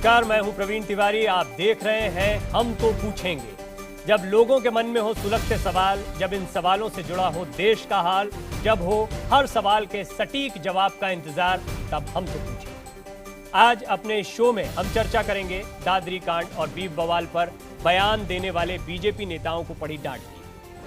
नमस्कार, मैं हूं प्रवीण तिवारी। आप देख रहे हैं हम तो पूछेंगे। जब लोगों के मन में हो सुलगते सवाल, जब इन सवालों से जुड़ा हो देश का हाल, जब हो हर सवाल के सटीक जवाब का इंतजार, तब हम तो पूछेंगे। आज अपने शो में हम चर्चा करेंगे दादरी कांड और बीफ बवाल पर बयान देने वाले बीजेपी नेताओं को पड़ी डांट की।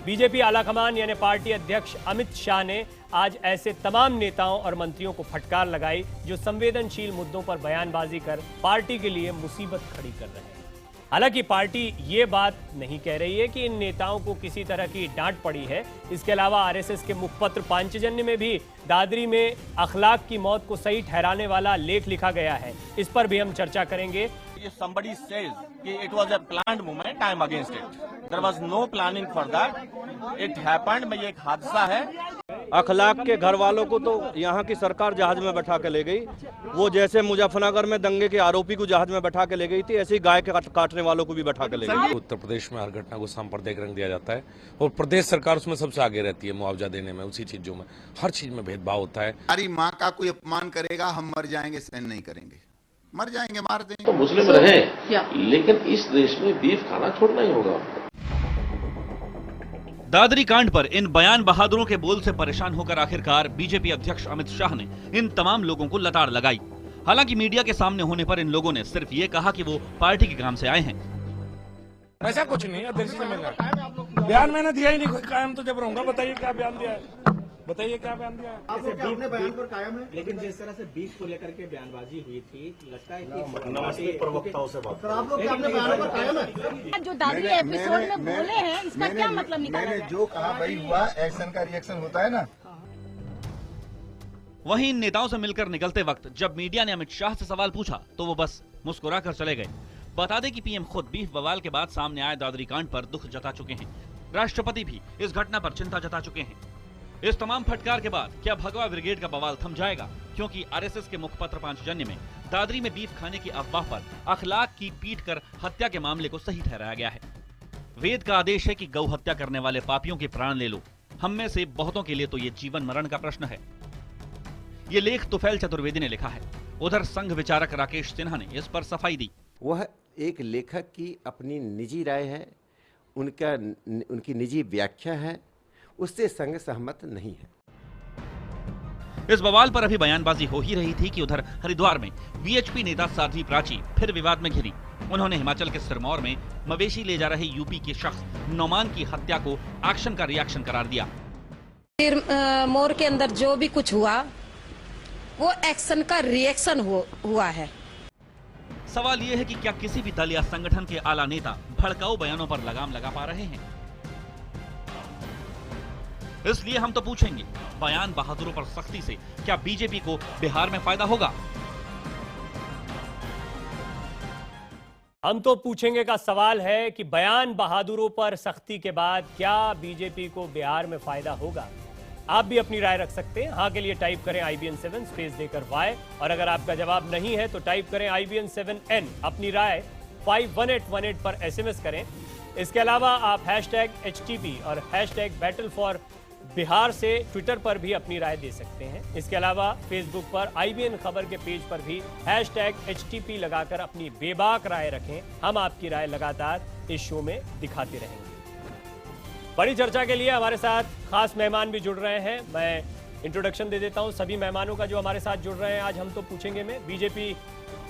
बीजेपी आलाकमान यानी पार्टी अध्यक्ष अमित शाह ने आज ऐसे तमाम नेताओं और मंत्रियों को फटकार लगाई जो संवेदनशील मुद्दों पर बयानबाजी कर पार्टी के लिए मुसीबत खड़ी कर रहे हैं। हालांकि पार्टी ये बात नहीं कह रही है कि इन नेताओं को किसी तरह की डांट पड़ी है। इसके अलावा आरएसएस के मुखपत्र पांचजन्य में भी दादरी में अखलाक की मौत को सही ठहराने वाला लेख लिखा गया है। इस पर भी हम चर्चा करेंगे। If somebody says कि it was a planned movement, I am against it. There was no planning for that. It happened. मैं ये एक हादसा है। अखलाक के घर वालों को तो यहाँ की सरकार जहाज में बैठा के ले गई। वो जैसे मुजफ्फरनगर में दंगे के आरोपी को जहाज में बैठा के ले गई थी, ऐसे ही गाय के काटने वालों को भी बैठा के ले गई। उत्तर प्रदेश में हर घटना को सांप्रदायिक रंग दिया जाता है और प्रदेश सरकार उसमें सबसे आगे रहती है मुआवजा देने में। उसी चीजों में हर चीज में भेदभाव होता है। हमारी माँ का कोई अपमान करेगा, हम मर जाएंगे, सहन नहीं करेंगे। मर जाएंगे, मार देंगे। तो मुस्लिम रहे, लेकिन इस देश में बीफ खाना छोड़ना ही होगा। दादरी कांड पर इन बयान बहादुरों के बोल से परेशान होकर आखिरकार बीजेपी अध्यक्ष अमित शाह ने इन तमाम लोगों को लताड़ लगाई। हालांकि मीडिया के सामने होने पर इन लोगों ने सिर्फ ये कहा कि वो पार्टी के काम से आए हैं। ऐसा कुछ नहीं है, दिल्ली से मिला बयान मैंने दिया ही नहीं। कोई कायम तो जब रहूंगा। बताइए क्या बयान दिया है, बताइए क्या बयान दिया है। अपने बयान पर कायम है, लेकिन जिस तरह से बीफ को लेकर के बयानबाजी हुई थी, लगता है कि नमस्ते प्रवक्ताओं से बात। आप लोग अपने बयानों पर कायम है। जो दादरी एपिसोड में बोले हैं, इसका क्या मतलब निकाला? मैंने जो कहा वही हुआ। एक्शन का रिएक्शन होता है ना। वहीं इन नेताओं से मिलकर निकलते वक्त जब मीडिया ने अमित शाह से सवाल पूछा तो वो बस मुस्कुराकर चले गए। बता दें कि पीएम खुद बीफ बवाल के बाद सामने आए दादरी कांड पर दुख जता चुके हैं। राष्ट्रपति भी इस घटना पर चिंता जता चुके हैं। इस तमाम फटकार के बाद क्या भगवा ब्रिगेड का बवाल थम जाएगा? क्योंकि आरएसएस के मुखपत्र पांचजन्य में दादरी में बीफ खाने की अफवाह पर अखलाक की पीट कर हत्या के मामले को सही ठहराया गया है। वेद का आदेश है कि गौ हत्या करने वाले पापियों के प्राण ले लो। हम में से बहुतों के लिए तो ये जीवन मरण का प्रश्न है। ये लेख तुफैल चतुर्वेदी ने लिखा है। उधर संघ विचारक राकेश सिन्हा ने इस पर सफाई दी। वह एक लेखक की अपनी निजी राय है, उनकी निजी व्याख्या है, उससे संघ सहमत नहीं है। इस बवाल पर अभी बयानबाजी हो ही रही थी कि उधर हरिद्वार में वीएचपी नेता साध्वी प्राची फिर विवाद में घिरी। उन्होंने हिमाचल के सिरमौर में मवेशी ले जा रहे यूपी के शख्स नौमान की हत्या को एक्शन का रिएक्शन करार दिया। सिरमौर के अंदर जो भी कुछ हुआ वो एक्शन का रिएक्शन हुआ है। सवाल ये है कि क्या किसी भी दल या संगठन के आला नेता भड़काऊ बयानों पर लगाम लगा पा रहे हैं? इसलिए हम तो पूछेंगे, बयान बहादुरों पर सख्ती से क्या बीजेपी को बिहार में फायदा होगा? हम तो पूछेंगे का सवाल है कि बयान बहादुरों पर सख्ती के बाद क्या बीजेपी को बिहार में फायदा होगा? आप भी अपनी राय रख सकते हैं। हाँ के लिए टाइप करें IBN7 स्पेस देकर Y, और अगर आपका जवाब नहीं है तो टाइप करें IBN7N। अपनी राय 51818 पर SMS करें। इसके अलावा आप #HTP और #Battle for बिहार से ट्विटर पर भी अपनी राय दे सकते हैं। इसके अलावा फेसबुक पर IBN खबर के पेज पर भी #HTP लगाकर अपनी बेबाक राय रखें। हम आपकी राय लगातार इस शो में दिखाते रहेंगे। बड़ी चर्चा के लिए हमारे साथ खास मेहमान भी जुड़ रहे हैं। मैं इंट्रोडक्शन दे देता हूं सभी मेहमानों का जो हमारे साथ जुड़ रहे हैं आज हम तो पूछेंगे में। बीजेपी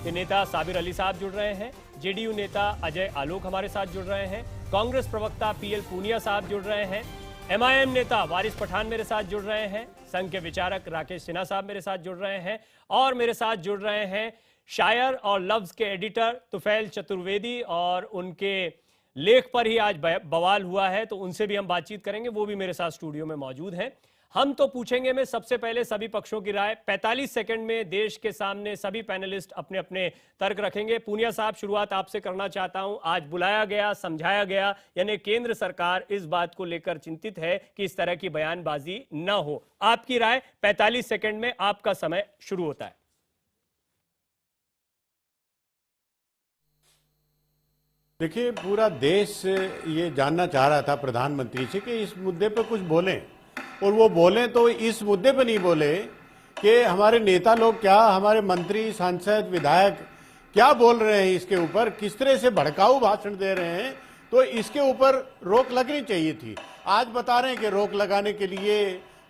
के नेता साबिर अली साहब जुड़ रहे हैं। जेडीयू नेता अजय आलोक हमारे साथ जुड़ रहे हैं। कांग्रेस प्रवक्ता PL पूनिया साहब जुड़ रहे हैं। MIM नेता वारिस पठान मेरे साथ जुड़ रहे हैं। संघ के विचारक राकेश सिन्हा साहब मेरे साथ जुड़ रहे हैं। और मेरे साथ जुड़ रहे हैं शायर और लफ्ज के एडिटर तुफैल चतुर्वेदी, और उनके लेख पर ही आज बवाल हुआ है तो उनसे भी हम बातचीत करेंगे। वो भी मेरे साथ स्टूडियो में मौजूद हैं। हम तो पूछेंगे में सबसे पहले सभी पक्षों की राय 45 सेकंड में देश के सामने सभी पैनलिस्ट अपने अपने तर्क रखेंगे। पूनिया साहब, शुरुआत आपसे करना चाहता हूं। आज बुलाया गया, समझाया गया, यानी केंद्र सरकार इस बात को लेकर चिंतित है कि इस तरह की बयानबाजी न हो। आपकी राय 45 सेकंड में, आपका समय शुरू होता है। देखिए, पूरा देश ये जानना चाह रहा था प्रधानमंत्री से कि इस मुद्दे पर कुछ बोलें, और वो बोलें तो इस मुद्दे पर नहीं बोले कि हमारे नेता लोग क्या, हमारे मंत्री, सांसद, विधायक क्या बोल रहे हैं इसके ऊपर, किस तरह से भड़काऊ भाषण दे रहे हैं, तो इसके ऊपर रोक लगनी चाहिए थी। आज बता रहे हैं कि रोक लगाने के लिए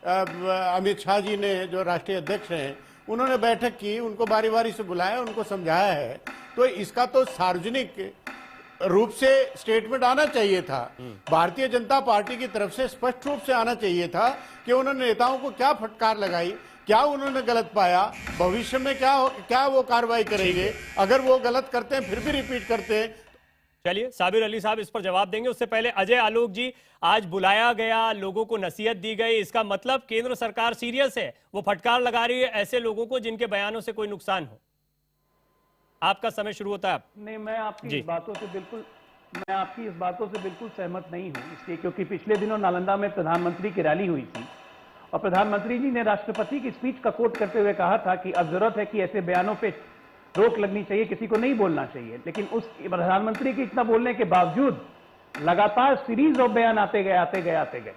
अमित शाह जी ने, जो राष्ट्रीय अध्यक्ष हैं, उन्होंने बैठक की, उनको बारी बारी से बुलाया, उनको समझाया है। तो इसका तो सार्वजनिक रूप से स्टेटमेंट आना चाहिए था। भारतीय जनता पार्टी की तरफ से स्पष्ट रूप से आना चाहिए था कि उन्होंने नेताओं को क्या फटकार लगाई, क्या उन्होंने गलत पाया, भविष्य में क्या वो कार्रवाई करेंगे, अगर वो गलत करते हैं फिर भी रिपीट करते हैं। चलिए, साबिर अली साहब इस पर जवाब देंगे। उससे पहले अजय आलोक जी, आज बुलाया गया, लोगों को नसीहत दी गई, इसका मतलब केंद्र सरकार सीरियस है, वो फटकार लगा रही है ऐसे लोगों को जिनके बयानों से कोई नुकसान हो। आपका समय शुरू होता है। नहीं, मैं आपकी इस बातों से बिल्कुल सहमत नहीं हूं, इसलिए क्योंकि पिछले दिनों नालंदा में प्रधानमंत्री की रैली हुई थी और प्रधानमंत्री जी ने राष्ट्रपति की स्पीच का कोट करते हुए कहा था कि अब जरूरत है कि ऐसे बयानों पे रोक लगनी चाहिए, किसी को नहीं बोलना चाहिए। लेकिन उस प्रधानमंत्री के इतना बोलने के बावजूद लगातार सीरीज ऑफ बयान आते गए।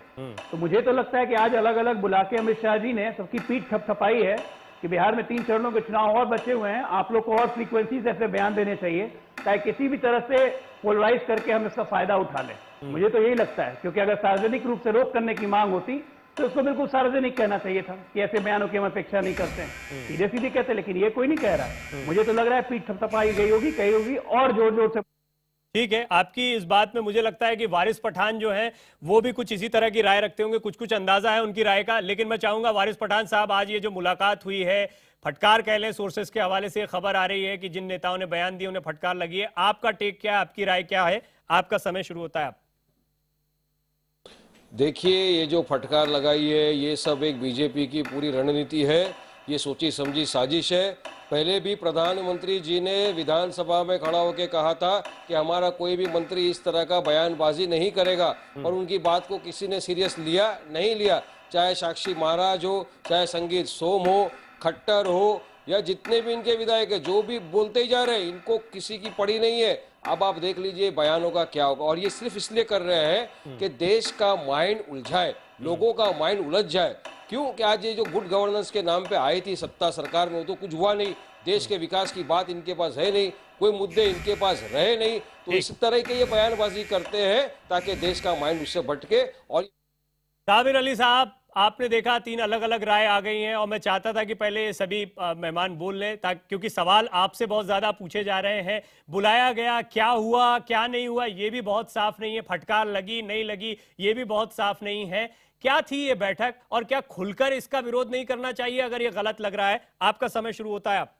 तो मुझे तो लगता है कि आज अलग अलग बुला के अमित शाह जी ने सबकी पीठ थपथपाई है कि बिहार में 3 चरणों के चुनाव और बचे हुए हैं, आप लोग को और फ्रीक्वेंसी से ऐसे बयान देने चाहिए ताकि किसी भी तरह से पोलराइज करके हम इसका फायदा उठा लें। मुझे तो यही लगता है, क्योंकि अगर सार्वजनिक रूप से रोक करने की मांग होती तो उसको बिल्कुल सार्वजनिक कहना चाहिए था कि ऐसे बयानों की हम अपेक्षा नहीं करते हैं, सीधे सीधे कहते, लेकिन ये कोई नहीं कह रहा है। मुझे तो लग रहा है पीठ थपथपाई गई होगी, कही होगी और जोर जोर से। ठीक है, आपकी इस बात में मुझे लगता है कि वारिस पठान जो हैं वो भी कुछ इसी तरह की राय रखते होंगे, कुछ अंदाजा है उनकी राय का। लेकिन मैं चाहूंगा वारिस पठान साहब, आज ये जो मुलाकात हुई है, फटकार कह लें, सोर्सेस के हवाले से खबर आ रही है कि जिन नेताओं ने बयान दिए उन्हें फटकार लगी है, आपका टेक क्या है, आपकी राय क्या है? आपका समय शुरू होता है। देखिए, ये जो फटकार लगाई है, ये सब एक बीजेपी की पूरी रणनीति है, ये सोची समझी साजिश है। पहले भी प्रधानमंत्री जी ने विधानसभा में खड़ा होकर कहा था कि हमारा कोई भी मंत्री इस तरह का बयानबाजी नहीं करेगा, और उनकी बात को किसी ने सीरियस लिया नहीं लिया। चाहे साक्षी महाराज हो, चाहे संगीत सोम हो, खट्टर हो, या जितने भी इनके विधायक है, जो भी बोलते ही जा रहे हैं, इनको किसी की पड़ी नहीं है। अब आप देख लीजिए बयानों का क्या होगा, और ये सिर्फ इसलिए कर रहे हैं कि देश का माइंड उलझाए, लोगों का माइंड उलझ जाए। क्यों कि आज ये जो गुड गवर्नेंस के नाम पे आई थी सत्ता सरकार में, वो तो कुछ हुआ नहीं, देश के विकास की बात इनके पास है नहीं, कोई मुद्दे इनके पास रहे नहीं, तो इस तरह के ये बयानबाजी करते हैं ताकि देश का माइंड उससे भटके। और साबिर अली साहब, आपने देखा 3 अलग अलग राय आ गई हैं, और मैं चाहता था कि पहले सभी मेहमान बोल लें, ताकि क्योंकि सवाल आपसे बहुत ज्यादा पूछे जा रहे हैं। बुलाया गया, क्या हुआ क्या नहीं हुआ ये भी बहुत साफ नहीं है, फटकार लगी नहीं लगी ये भी बहुत साफ नहीं है। क्या थी ये बैठक, और क्या खुलकर इसका विरोध नहीं करना चाहिए अगर ये गलत लग रहा है? आपका समय शुरू होता है। आप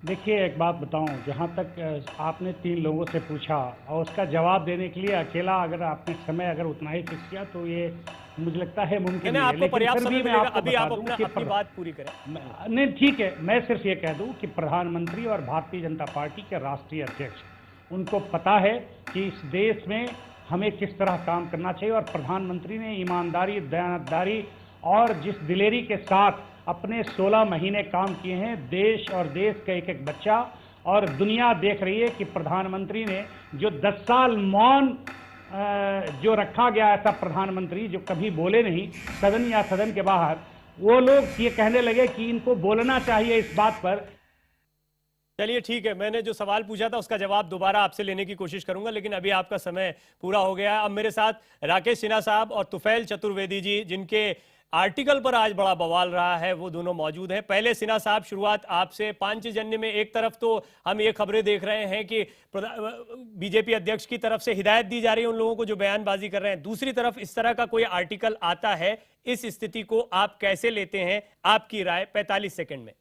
देखिए, एक बात बताऊं, जहां तक आपने 3 लोगों से पूछा और उसका जवाब देने के लिए अकेला अगर आपने समय अगर उतना ही फिक्स किया तो ये मुझे लगता है मुमकिन नहीं है। आपको पर्याप्त समय मिलेगा, अभी आप अपनी बात पूरी करें। नहीं, ठीक है, मैं सिर्फ ये कह दूं कि प्रधानमंत्री और भारतीय जनता पार्टी के राष्ट्रीय अध्यक्ष, उनको पता है कि इस देश में हमें किस तरह काम करना चाहिए, और प्रधानमंत्री ने ईमानदारी, दयानतदारी और जिस दिलेरी के साथ अपने 16 महीने काम किए हैं, देश और देश का एक एक बच्चा और दुनिया देख रही है कि प्रधानमंत्री ने जो 10 साल मौन जो रखा गया, ऐसा प्रधानमंत्री जो कभी बोले नहीं सदन या सदन के बाहर, वो लोग ये कहने लगे कि इनको बोलना चाहिए इस बात पर। चलिए ठीक है, मैंने जो सवाल पूछा था उसका जवाब दोबारा आपसे लेने की कोशिश करूंगा, लेकिन अभी आपका समय पूरा हो गया है। अब मेरे साथ राकेश सिन्हा साहब और तुफैल चतुर्वेदी जी, जिनके आर्टिकल पर आज बड़ा बवाल रहा है, वो दोनों मौजूद हैं। पहले सिन्हा साहब, शुरुआत आपसे। पांचजन्य में एक तरफ तो हम ये खबरें देख रहे हैं कि बीजेपी अध्यक्ष की तरफ से हिदायत दी जा रही है उन लोगों को जो बयानबाजी कर रहे हैं, दूसरी तरफ इस तरह का कोई आर्टिकल आता है, इस स्थिति को आप कैसे लेते हैं? आपकी राय 45 सेकेंड में।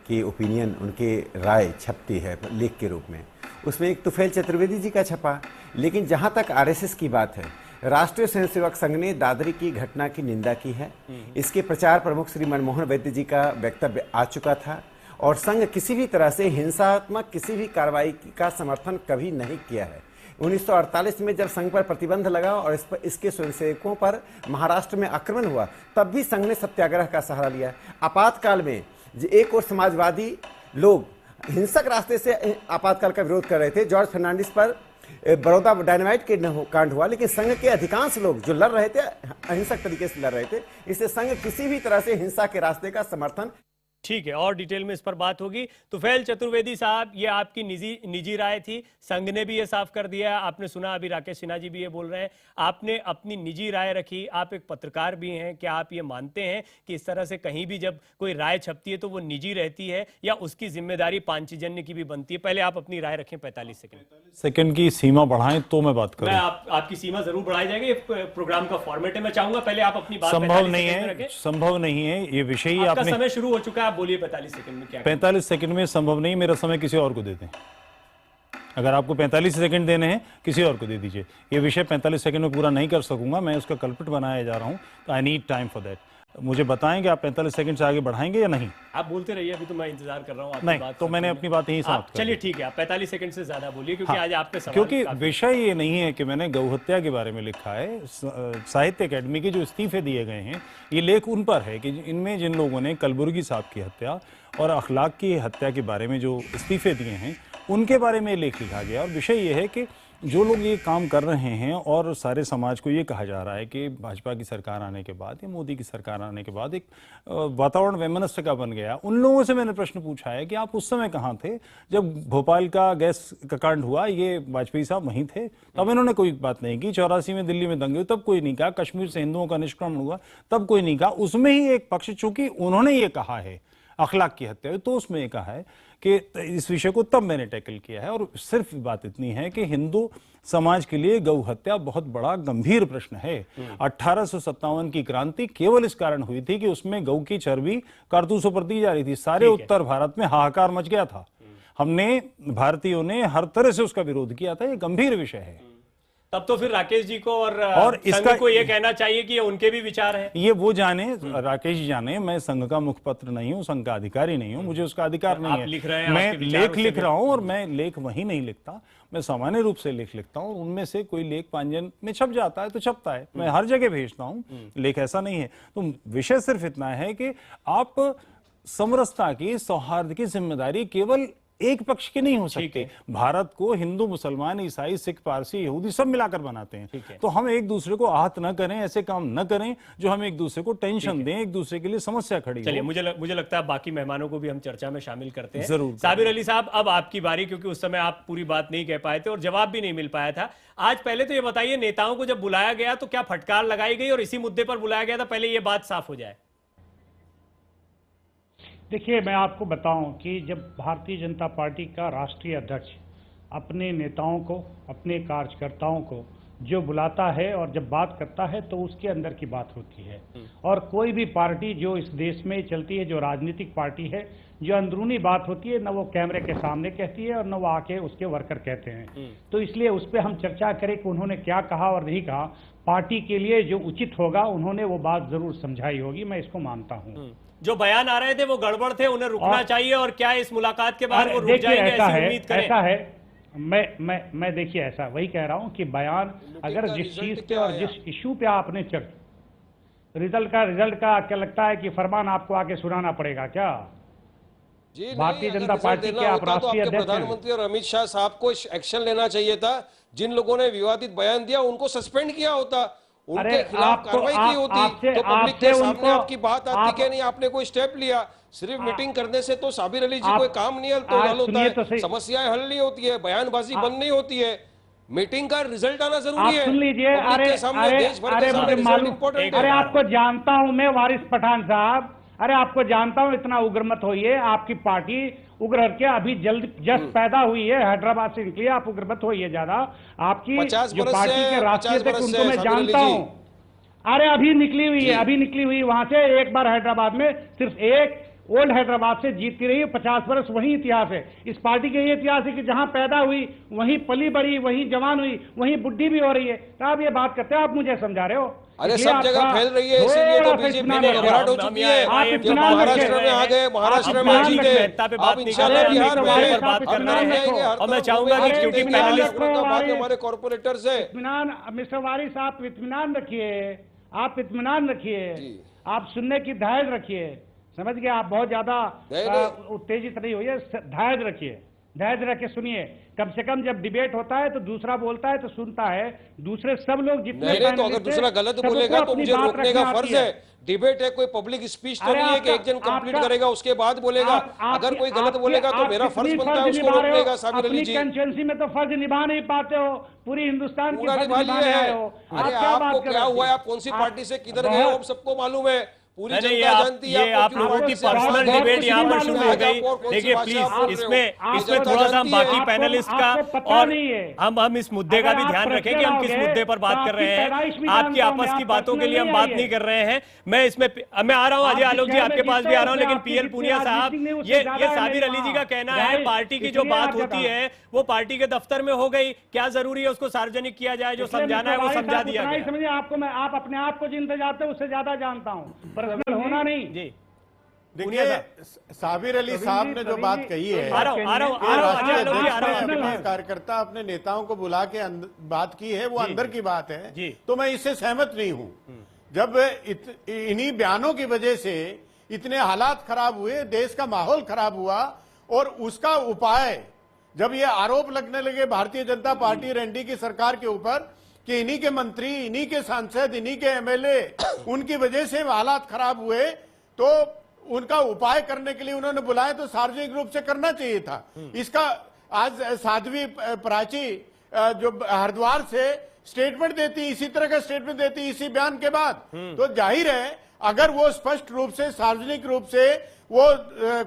की ओपिनियन, उनके राय छपती है लेख के रूप में, उसमें एक तुफैल चतुर्वेदी जी का छपा। लेकिन जहां तक आरएसएस की बात है, राष्ट्रीय स्वयंसेवक संघ ने दादरी की घटना की निंदा की है। इसके प्रचार प्रमुख श्री मनमोहन वैद्य जी का वक्तव्य आ चुका था, और संघ किसी भी तरह से हिंसात्मक किसी भी कार्रवाई का समर्थन कभी नहीं किया है। 1948 में जब संघ पर प्रतिबंध लगा और इसके स्वयंसेवकों पर महाराष्ट्र में आक्रमण हुआ, तब भी संघ ने सत्याग्रह का सहारा लिया। आपातकाल में एक और समाजवादी लोग हिंसक रास्ते से आपातकाल का विरोध कर रहे थे, जॉर्ज फर्नांडिस पर बड़ौदा डायनामाइट के कांड हुआ, लेकिन संघ के अधिकांश लोग जो लड़ रहे थे अहिंसक तरीके से लड़ रहे थे, इससे संघ किसी भी तरह से हिंसा के रास्ते का समर्थन। ठीक है, और डिटेल में इस पर बात होगी। तुफैल चतुर्वेदी साहब, ये आपकी निजी राय थी, संघ ने भी ये साफ कर दिया, आपने सुना अभी राकेश सिन्हा जी भी ये बोल रहे हैं, आपने अपनी निजी राय रखी, आप एक पत्रकार भी हैं, क्या आप ये मानते हैं कि इस तरह से कहीं भी जब कोई राय छपती है तो वो निजी रहती है या उसकी जिम्मेदारी पांचजन्य की भी बनती है? पहले आप अपनी राय रखें। 45 सेकंड की सीमा बढ़ाएं तो मैं बात करूं। आपकी सीमा जरूर बढ़ाई जाएगी, ये प्रोग्राम का फॉर्मेट है। मैं चाहूंगा पहले आप अपनी बात संभव नहीं है ये विषय ही। आपका समय शुरू हो चुका है, आप बोलिए 45 सेकंड में क्या? 45 सेकंड में संभव नहीं, मेरा समय किसी और को दे दें। अगर आपको 45 सेकंड देने हैं किसी और को दे दीजिए। ये विषय 45 सेकंड में पूरा नहीं कर सकूंगा, मैं उसका कल्पित बनाया जा रहा हूं, तो I need time for that. मुझे बताएं कि आप 45 सेकंड से आगे बढ़ाएंगे या नहीं। आप बोलते रहिए, अभी तो मैं इंतजार कर रहा हूं। नहीं तो मैंने अपनी बात यही समाप्त कर। चलिए ठीक है, आप 45 सेकंड से ज्यादा बोलिए, क्योंकि आज आपके सवाल, क्योंकि विषय ये नहीं है कि मैंने गौ हत्या के बारे में लिखा है। साहित्य अकेडमी के जो इस्तीफे दिए गए हैं, ये लेख उन पर है कि इनमें जिन लोगों ने कलबुर्गी साहब की हत्या और अखलाक की हत्या के बारे में जो इस्तीफे दिए हैं, उनके बारे में लेख लिखा गया। और विषय ये है कि जो लोग ये काम कर रहे हैं और सारे समाज को ये कहा जा रहा है कि भाजपा की सरकार आने के बाद या मोदी की सरकार आने के बाद एक वातावरण वैमनस्य का बन गया, उन लोगों से मैंने प्रश्न पूछा है कि आप उस समय कहाँ थे जब भोपाल का गैस का कांड हुआ? ये वाजपेयी साहब वहीं थे, तब इन्होंने कोई बात नहीं की। 84 में दिल्ली में दंगे हुए, तब कोई नहीं कहा। कश्मीर से हिंदुओं का निष्क्रमण हुआ, तब कोई नहीं कहा। उसमें ही एक पक्ष, चूंकि उन्होंने ये कहा है अखलाक की हत्या, तो उसमें ये कहा है कि इस विषय को तब मैंने टैकल किया है। और सिर्फ बात इतनी है कि हिंदू समाज के लिए गौ हत्या बहुत बड़ा गंभीर प्रश्न है। 1857 की क्रांति केवल इस कारण हुई थी कि उसमें गौ की चर्बी कारतूसों पर दी जा रही थी। सारे उत्तर भारत में हाहाकार मच गया था। हमने, भारतीयों ने हर तरह से उसका विरोध किया था। ये गंभीर विषय है। तब तो फिर राकेश जी को और इसका को ये कहना चाहिए कि ये उनके भी विचार हैं। ये वो जाने, राकेश जी जाने। मैं संघ का मुखपत्र नहीं हूँ, संघ का अधिकारी नहीं हूँ, मुझे उसका अधिकार नहीं है। लिख रहे हैं, मैं लेख लिख रहा हूँ, और मैं लेख वही नहीं लिखता, मैं सामान्य रूप से लेख लिखता हूँ। उनमें से कोई लेख पांचजन में छप जाता है तो छपता है, मैं हर जगह भेजता हूँ, लेख ऐसा नहीं है। तो विषय सिर्फ इतना है कि आप समरसता की, सौहार्द की जिम्मेदारी केवल एक पक्ष के नहीं हो सकते। भारत को हिंदू, मुसलमान, ईसाई, सिख, पारसी, यहूदी सब मिलाकर बनाते हैं। तो हम एक दूसरे को आहत न करें, ऐसे काम न करें जो हम एक दूसरे को टेंशन दें, एक दूसरे के लिए समस्या खड़ी। चलिए, मुझे लगता है बाकी मेहमानों को भी हम चर्चा में शामिल करते हैं। जरूर। साबिर अली साहब, अब आपकी बारी, क्योंकि उस समय आप पूरी बात नहीं कह पाए थे और जवाब भी नहीं मिल पाया था। आज पहले तो ये बताइए, नेताओं को जब बुलाया गया तो क्या फटकार लगाई गई और इसी मुद्दे पर बुलाया गया था? पहले ये बात साफ हो जाए। देखिए, मैं आपको बताऊं कि जब भारतीय जनता पार्टी का राष्ट्रीय अध्यक्ष अपने नेताओं को, अपने कार्यकर्ताओं को जो बुलाता है और जब बात करता है तो उसके अंदर की बात होती है। और कोई भी पार्टी जो इस देश में चलती है, जो राजनीतिक पार्टी है, जो अंदरूनी बात होती है, न वो कैमरे के सामने कहती है और न वो आके उसके वर्कर कहते हैं। तो इसलिए उस पर हम चर्चा करें कि उन्होंने क्या कहा और नहीं कहा। पार्टी के लिए जो उचित होगा उन्होंने वो बात जरूर समझाई होगी, मैं इसको मानता हूँ। जो बयान आ रहे थे वो गड़बड़ थे, उन्हें रुकना चाहिए, और क्या इस मुलाकात के बाद वो रुक जाएंगे, ऐसी उम्मीद करें? ऐसा है, मैं देखिए ऐसा वही कह रहा हूं कि बयान अगर जिस चीज पे और जिस इशू पे आपने रिजल्ट का क्या लगता है कि फरमान आपको आके सुनाना पड़ेगा क्या? भारतीय जनता पार्टी के आप राष्ट्रीय अध्यक्ष, प्रधानमंत्री और अमित शाह साहब को एक्शन लेना चाहिए था। जिन लोगों ने विवादित बयान दिया उनको सस्पेंड किया होता, उनके खिलाफ कार्रवाई की होती, तो पब्लिक के सामने आपकी बात आती कि नहीं आपने कोई स्टेप लिया। सिर्फ मीटिंग करने से तो साबिर अली जी कोई काम नहीं हल होता है, समस्याएं हल नहीं होती है, बयानबाजी बंद नहीं होती है। मीटिंग का रिजल्ट आना जरूरी है। सुन लीजिए, अरे आपको जानता हूं मैं, वारिस पठान साहब, अरे आपको जानता हूं, इतना उग्र मत होइए। आपकी पार्टी उग्र के अभी जस्ट पैदा हुई है, हैदराबाद से निकली, आप उग्र मत होइए ज्यादा। आपकी जो पार्टी के राष्ट्रीय अध्यक्ष उनको मैं जानता हूं, अरे अभी निकली हुई वहां से। एक बार हैदराबाद में सिर्फ एक ओल्ड हैदराबाद से जीतती रही, 50 वर्ष वही इतिहास है इस पार्टी के। ये इतिहास है कि जहां पैदा हुई वहीं पली बड़ी, वहीं जवान हुई, वहीं बुढ़ी भी हो रही है। तो आप ये बात करते हैं, आप मुझे समझा रहे हो? अरे सब जगह फैल रही है, इसीलिए तो बीजेपी में घबराहट हो चुकी है। महाराष्ट्र में आ गए, महाराष्ट्र में जीते, अब इंशाल्लाह बिहार में बात करना है। और मैं चाहूंगा कि क्योंकि पैनलिस्ट हमारे कॉर्पोरेटर से इत्मीनान, मिस्टर वारिस आप इत्मीनान रखिए, आप सुनने की धैर्य रखिए, समझ गए? आप बहुत ज्यादा उत्तेजित नहीं होइए, धैर्य रखिए। धैर्य रख के सुनिए, कम से कम जब डिबेट होता है तो दूसरा बोलता है तो सुनता है, दूसरे सब लोग जितने नहीं तो अगर दूसरा गलत बोलेगा तो मुझे रोकने का फर्ज है। डिबेट है, कोई पब्लिक स्पीच तो नहीं है कि एक जन कंप्लीट करेगा उसके बाद बोलेगा। अगर कोई गलत बोलेगा तो मेरा फर्ज बनता है उसको रोकने का। साबिर अली जी, कंस्टिट्यूंसी में तो फर्ज निभा नहीं पाते हो, पूरी हिंदुस्तान की पूरा फर्ज निभा निभाने लिए आए है। हो। अरे आपको क्या हुआ है, आप कौन सी पार्टी से किधर गए हो, हम सबको मालूम है, पूरी जनता जानती है। ये आप लोगों की पर्सनल डिबेट यहाँ पर शुरू हो गई। देखिए प्लीज, इसमें थोड़ा सा बाकी पैनलिस्ट का और हम इस मुद्दे का भी ध्यान रखें कि हम किस मुद्दे पर बात कर रहे हैं। आपकी आपस की बातों के लिए हम बात नहीं कर रहे हैं। मैं आ रहा हूँ अजय आलोक जी, आपके पास भी आ रहा हूँ, लेकिन पीएल पूनिया साहब, ये साबिर अली जी का कहना है पार्टी की जो बात होती है वो पार्टी के दफ्तर में हो गई, क्या जरूरी है उसको सार्वजनिक किया जाए, जो समझाना है वो समझा दिया गया। समझिए, आप अपने आप को जिनसे जानते हो उससे ज्यादा जानता हूँ, पर्सनल होना नहीं। जी देखिए, साबिर अली साहब ने जो बात कही है, कार्यकर्ता अपने नेताओं को बुला के बात की है, वो अंदर की बात है, तो मैं इससे सहमत नहीं हूं। जब इन्हीं बयानों की वजह से इतने हालात खराब हुए, देश का माहौल खराब हुआ, और उसका उपाय जब ये आरोप लगने लगे भारतीय जनता पार्टी और एनडीए की सरकार के ऊपर कि इन्हीं के मंत्री, इन्हीं के सांसद, इन्हीं के एमएलए, उनकी वजह से हालात खराब हुए, तो उनका उपाय करने के लिए उन्होंने बुलाया, तो सार्वजनिक रूप से करना चाहिए था। इसका आज साध्वी प्राची जो हरिद्वार से स्टेटमेंट देती, इसी तरह का स्टेटमेंट देती इसी बयान के बाद, तो जाहिर है अगर वो स्पष्ट रूप से सार्वजनिक रूप से वो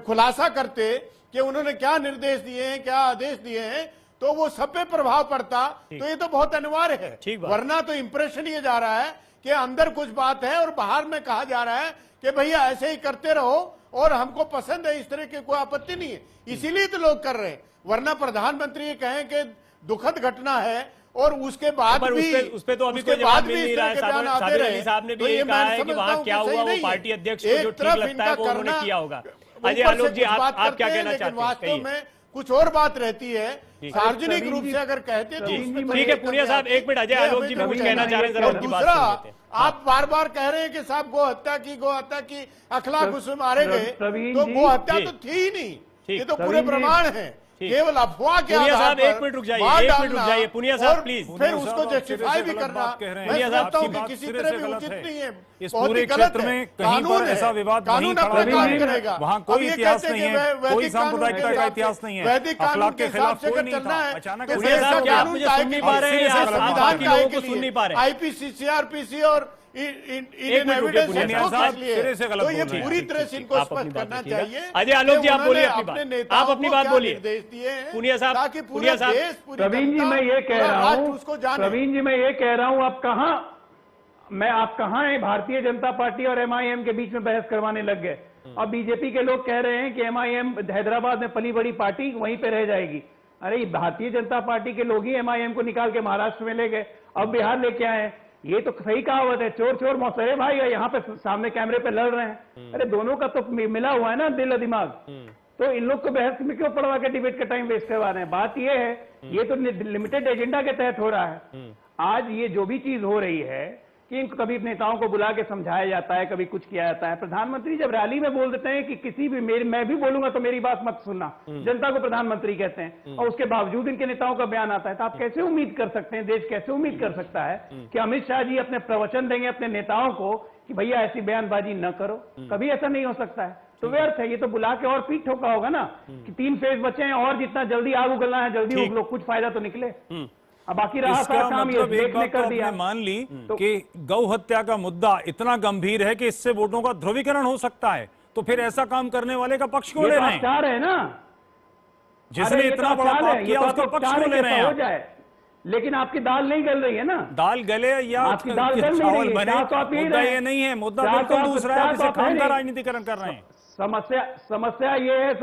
खुलासा करते कि उन्होंने क्या निर्देश दिए हैं, क्या आदेश दिए हैं, तो वो सब पे प्रभाव पड़ता। तो ये तो बहुत अनिवार्य है, वरना तो इंप्रेशन ये जा रहा है कि अंदर कुछ बात है और बाहर में कहा जा रहा है कि भैया ऐसे ही करते रहो और हमको पसंद है, इस तरह की कोई आपत्ति नहीं है, इसीलिए तो लोग कर रहे हैं। वरना प्रधानमंत्री ये कहें कि दुखद घटना है और उसके बाद भी उस पे तो अभी कोई जवाब मिल नहीं रहा है। साबिर अली साहब ने भी कहा है कि वहां क्या हुआ वो पार्टी अध्यक्ष को जो ठीक लगता है वो उन्होंने किया होगा। अजय आलोक जी, आप क्या कहना चाहते हैं? वास्तव में कुछ और बात रहती है, सार्वजनिक रूप से अगर कहते तो ठीक है। पूनिया साहब एक मिनट, अजय आलोक जी भी कुछ कहना चाह रहे हैं, जरा उनकी बात सुन लेते हैं। आप बार बार कह रहे हैं कि साहब गो हत्या की अखलाक उसमें मारे गए, तो गो हत्या तो थी ही नहीं, ये तो पूरे प्रमाण है, केवल अफवाह के आधार पर। एक मिनट रुक जाइए पुनिया साहब प्लीज। फिर उसको जस्टिफाई भी करना, मैं समझता हूँ कि किसी तरह भी उचित नहीं है, इस पूरे क्षेत्र में कहीं पर ऐसा विवाद नहीं खड़ा, वहाँ कोई इतिहास नहीं है, कोई सांप्रदायिकता का इतिहास नहीं है, अखलाक के खिलाफ कोई नहीं था। अचानक सुन नहीं पा रहे आईपीसी, सीआरपीसी और तो ये पूरी तरह से इनको स्पष्ट करना चाहिए। अजय आलोक जी, आप बोलिए आप अपनी बात बोलिए। पुनिया साहब, प्रवीण जी मैं ये कह रहा हूँ, प्रवीण जी मैं ये कह रहा हूँ, आप कहाँ हैं? भारतीय जनता पार्टी और एमआईएम के बीच में बहस करवाने लग गए। अब बीजेपी के लोग कह रहे हैं कि एमआईएम हैदराबाद में पली बड़ी पार्टी वहीं पे रह जाएगी। अरे भारतीय जनता पार्टी के लोग ही एमआईएम को निकाल के महाराष्ट्र में ले गए, अब बिहार लेके आए। ये तो सही कहावत है, चोर चोर मौसरे भाई, यहाँ पे सामने कैमरे पे लड़ रहे हैं। अरे दोनों का तो मिला हुआ है ना दिल और दिमाग, तो इन लोग को बहस में क्यों पड़वा के डिबेट का टाइम वेस्ट करवा रहे हैं? बात ये है, ये तो लिमिटेड एजेंडा के तहत हो रहा है। आज ये जो भी चीज हो रही है कि इनको कभी नेताओं को बुला के समझाया जाता है, कभी कुछ किया जाता है। प्रधानमंत्री जब रैली में बोल देते हैं कि किसी भी मैं भी बोलूंगा तो मेरी बात मत सुनना, जनता को प्रधानमंत्री कहते हैं, और उसके बावजूद इनके नेताओं का बयान आता है, तो आप कैसे उम्मीद कर सकते हैं, देश कैसे उम्मीद कर सकता है कि अमित शाह जी अपने प्रवचन देंगे अपने नेताओं को कि भैया ऐसी बयानबाजी न करो? कभी ऐसा नहीं हो सकता है, तो व्यर्थ है। ये तो बुला के और पीठ ठोका होगा ना कि 3 फेज बचे हैं और जितना जल्दी आग उगलना है जल्दी उगलो, कुछ फायदा तो निकले। अब बाकी रहा सारा काम ये एक बात कर दिया, मान ली कि गौ हत्या का मुद्दा इतना गंभीर है कि इससे वोटों का ध्रुवीकरण हो सकता है, तो फिर ऐसा काम करने वाले का पक्ष क्यों ले रहे हैं? चाह रहे हैं ना, जिसने इतना बड़ा पाप किया उसका पक्ष क्यों ले रहे हैं? हो जाए, लेकिन आपकी दाल नहीं गल रही है ना। दाल गले या आपकी दाल गल नहीं रही है, मुद्दा ये नहीं है, मुद्दा बिल्कुल दूसरा है, इसे खान का राजनीतिकरण कर रहे हैं। समस्या ये है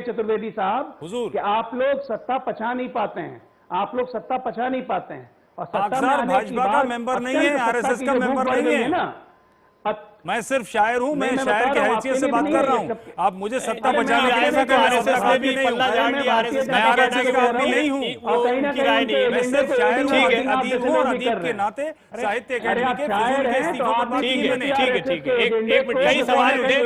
चतुर्वेदी साहब कि आप लोग सत्ता पचा नहीं पाते हैं, आप लोग सत्ता पचा नहीं पाते हैं, और सत्ता में आने की भाजपा का मेंबर नहीं है, आरएसएस का मेंबर नहीं है ना। मैं सिर्फ शायर हूँ, मैं शायर की हैसियत से बात कर रहा हूँ। आप मुझे सत्ता बचाने के लिए आरएसएस ने भी पल्ला झाड़ दिया, आरएसएस मैं आरएसएस का आदमी नहीं हूँ, उनकी राय नहीं है। मैं सिर्फ शायर हूँ, अदीब हूँ और अदीब के नाते साहित्य अकादमी के फिजूल के इस्तीफों पर बात की मैंने। ठीक है, एक मिनट, कई सवाल उठे,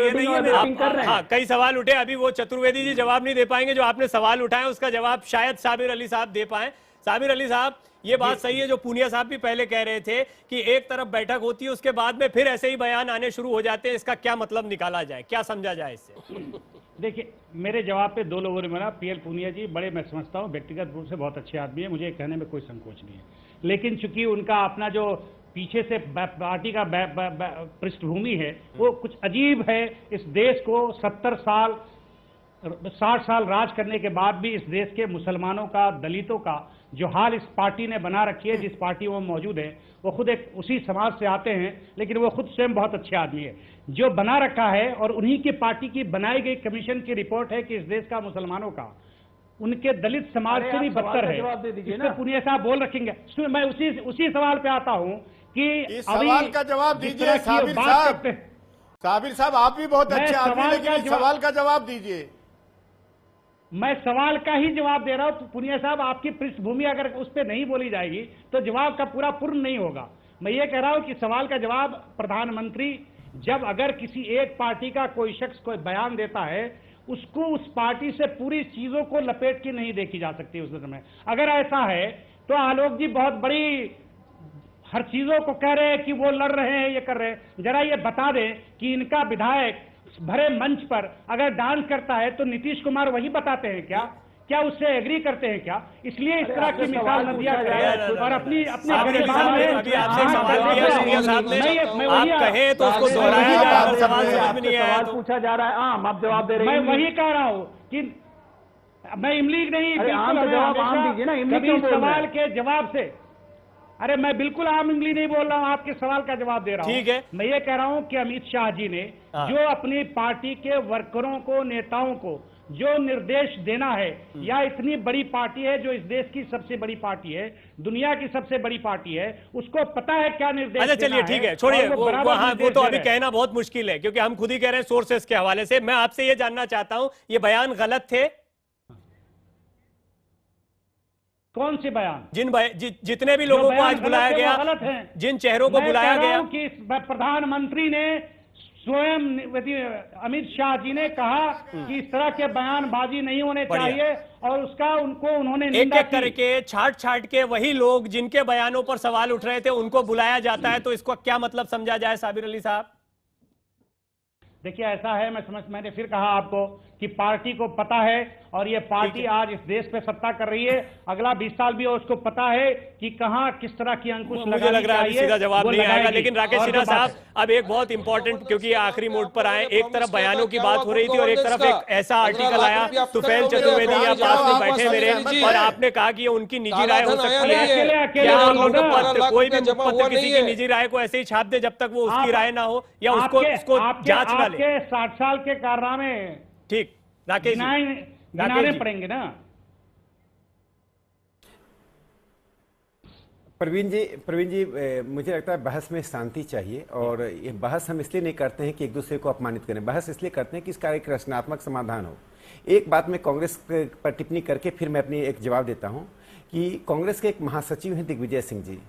हाँ कई सवाल उठे, अभी वो चतुर्वेदी जी जवाब नहीं दे पाएंगे। जो आपने सवाल उठाए उसका जवाब शायद साबिर अली साहब दे पाए। साबिर अली साहब, ये बात सही है जो पूनिया साहब भी पहले कह रहे थे कि एक तरफ बैठक होती है, उसके बाद में फिर ऐसे ही बयान आने शुरू हो जाते हैं। इसका क्या मतलब निकाला जाए, क्या समझा जाए इससे? देखिए, मेरे जवाब पे दो लोगों ने बोला, पीएल पूनिया जी बड़े, मैं समझता हूँ व्यक्तिगत रूप से बहुत अच्छे आदमी है, मुझे कहने में कोई संकोच नहीं है, लेकिन चूंकि उनका अपना जो पीछे से पार्टी का पृष्ठभूमि है वो कुछ अजीब है। इस देश को 60 साल राज करने के बाद भी इस देश के मुसलमानों का, दलितों का जो हाल इस पार्टी ने बना रखी है, जिस पार्टी में वो मौजूद है, वो खुद एक उसी समाज से आते हैं, लेकिन वो खुद स्वयं बहुत अच्छे आदमी है। जो बना रखा है और उन्हीं की पार्टी की बनाई गई कमीशन की रिपोर्ट है कि इस देश का मुसलमानों का उनके दलित समाज से भी बदतर है। इससे पुनिया साहब बोल रखेंगे। मैं उसी सवाल पे आता हूं कि इस सवाल का जवाब दीजिए साबिर साहब। साबिर साहब, आप भी बहुत अच्छे आदमी, लेकिन इस सवाल का जवाब दीजिए। मैं सवाल का ही जवाब दे रहा हूं। पुनिया साहब, आपकी पृष्ठभूमि अगर उस पर नहीं बोली जाएगी तो जवाब का पूर्ण नहीं होगा। मैं ये कह रहा हूं कि सवाल का जवाब प्रधानमंत्री, जब अगर किसी एक पार्टी का कोई शख्स कोई बयान देता है, उसको उस पार्टी से पूरी चीजों को लपेट के नहीं देखी जा सकती उस समय। अगर ऐसा है तो आलोक जी बहुत बड़ी हर चीजों को कह रहे हैं कि वो लड़ रहे हैं, ये कर रहे हैं। जरा ये बता दें कि इनका विधायक भरे मंच पर अगर डांस करता है तो नीतीश कुमार वही बताते हैं क्या उससे एग्री करते हैं क्या? इसलिए इस तरह की मिसाल न दिया जाए और अपनी गरीबान में सवाल पूछा जा रहा है, आप जवाब दे रहे हैं। मैं वही कह रहा हूँ कि मैं इमली नहीं, जवाब आम दीजिए ना, इमली सवाल के जवाब से। अरे मैं बिल्कुल आम इमली नहीं बोल रहा हूं, आपके सवाल का जवाब दे रहा हूं। ठीक है, मैं ये कह रहा हूं कि अमित शाह जी ने जो अपनी पार्टी के वर्करों को, नेताओं को जो निर्देश देना है, या इतनी बड़ी पार्टी है जो इस देश की सबसे बड़ी पार्टी है, दुनिया की सबसे बड़ी पार्टी है, उसको पता है क्या निर्देश। अच्छा चलिए ठीक है, छोड़िए वो तो अभी कहना बहुत मुश्किल है, क्योंकि हम खुद ही कह रहे हैं सोर्सेस के हवाले से। मैं आपसे ये जानना चाहता हूं, ये बयान गलत थे? कौन से बयान? जितने भी लोगों को आज बुलाया गया, गलत हैं। जिन चेहरों को बुलाया गया, कि प्रधानमंत्री ने स्वयं अमित शाह जी ने कहा कि इस तरह के बयानबाजी नहीं होने चाहिए, और उसका उन्होंने एक करके छाट के वही लोग जिनके बयानों पर सवाल उठ रहे थे उनको बुलाया जाता है, तो इसको क्या मतलब समझा जाए साबिर अली साहब? देखिए, ऐसा है, मैंने फिर कहा आपको कि पार्टी को पता है, और ये पार्टी आज इस देश पे सत्ता कर रही है, अगला 20 साल भी उसको पता है कि कहां किस तरह की अंकुश मुझे लग रहा है सीधा जवाब नहीं आएगा। लेकिन राकेश सिन्हा साहब, अब एक बहुत इंपॉर्टेंट, क्योंकि आखिरी मोड पर आए, एक तरफ बयानों की बात हो रही थी और एक तरफ एक ऐसा आर्टिकल आया, तुफैल चतुर्वेदी यहाँ पास में बैठे मेरे, और आपने कहा कि उनकी निजी राय हो सकती है। क्या कोई भी मुखपत्र किसी की निजी राय को ऐसे ही छाप दे जब तक वो उसकी राय ना हो, या उसको जांच ना ले? 60 साल के कारनामे ठीक राकेश गिनाने पड़ेंगे ना। प्रवीण जी, मुझे लगता है बहस में शांति चाहिए, और ये बहस हम इसलिए नहीं करते हैं कि एक दूसरे को अपमानित करें, बहस इसलिए करते हैं कि इसका एक रचनात्मक समाधान हो। एक बात मैं कांग्रेस पर टिप्पणी करके फिर मैं अपनी एक जवाब देता हूं कि कांग्रेस के एक महासचिव हैं दिग्विजय सिंह जी,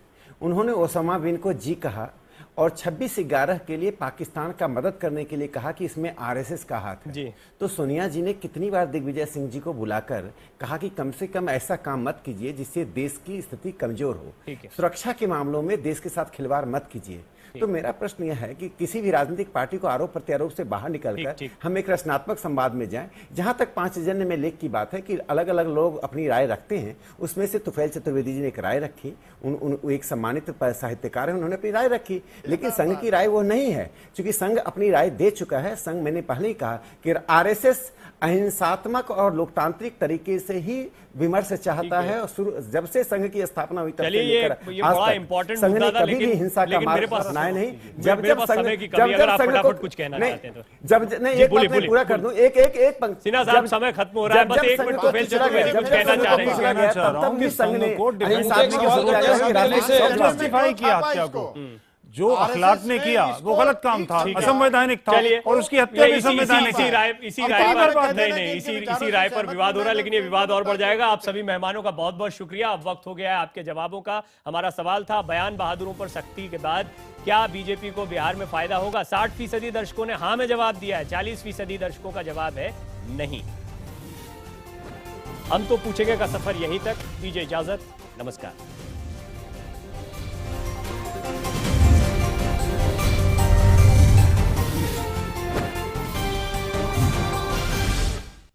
उन्होंने ओसामा बिन को जी कहा और 26/11 के लिए पाकिस्तान का मदद करने के लिए कहा कि इसमें आरएसएस का हाथ है जी। तो सोनिया जी ने कितनी बार दिग्विजय सिंह जी को बुलाकर कहा कि कम से कम ऐसा काम मत कीजिए जिससे देश की स्थिति कमजोर हो, सुरक्षा के मामलों में देश के साथ खिलवाड़ मत कीजिए। तो मेरा प्रश्न यह है कि किसी भी राजनीतिक पार्टी को आरोप प्रत्यारोप से बाहर निकलकर हम एक रचनात्मक संवाद में जाएं। जहां तक 5 जन्य में लेख की बात है कि अलग अलग लोग अपनी राय रखते हैं, उसमें से तुफैल चतुर्वेदी जी ने एक राय रखी, एक सम्मानित साहित्यकार है, उन्होंने अपनी राय रखी, लेकिन संघ की राय वो नहीं है, क्योंकि संघ अपनी राय दे चुका है। संघ, मैंने पहले ही कहा कि आरएसएस अहिंसात्मक और लोकतांत्रिक तरीके से ही विमर्श चाहता है, और जब से संघ की स्थापना हुई तब से लेकर आज तक संघ ने कभी भी हिंसा का मार्ग अपनाया नहीं। जब पूरा कर दूं एक पंक्ति, समय खत्म हो रहा है, बस एक मिनट को कुछ कहना चाह रहे हैं। तब भी संघ ने जस्टिफाई किया हत्या को। जो अखलाक ने किया वो गलत काम था, असंवैधानिक था, और उसकी हत्या भी संवैधानिक इसी राय पर विवाद हो रहा है, लेकिन ये विवाद और बढ़ जाएगा। आप सभी मेहमानों का बहुत बहुत शुक्रिया। अब वक्त हो गया है आपके जवाबों का। हमारा सवाल था, बयान बहादुरों पर सख्ती के बाद क्या बीजेपी को बिहार में फायदा होगा? 60% दर्शकों ने हाँ में जवाब दिया है, 40% दर्शकों का जवाब है नहीं। हम तो पूछेंगे का सफर यहीं तक। दीजिए इजाजत, नमस्कार।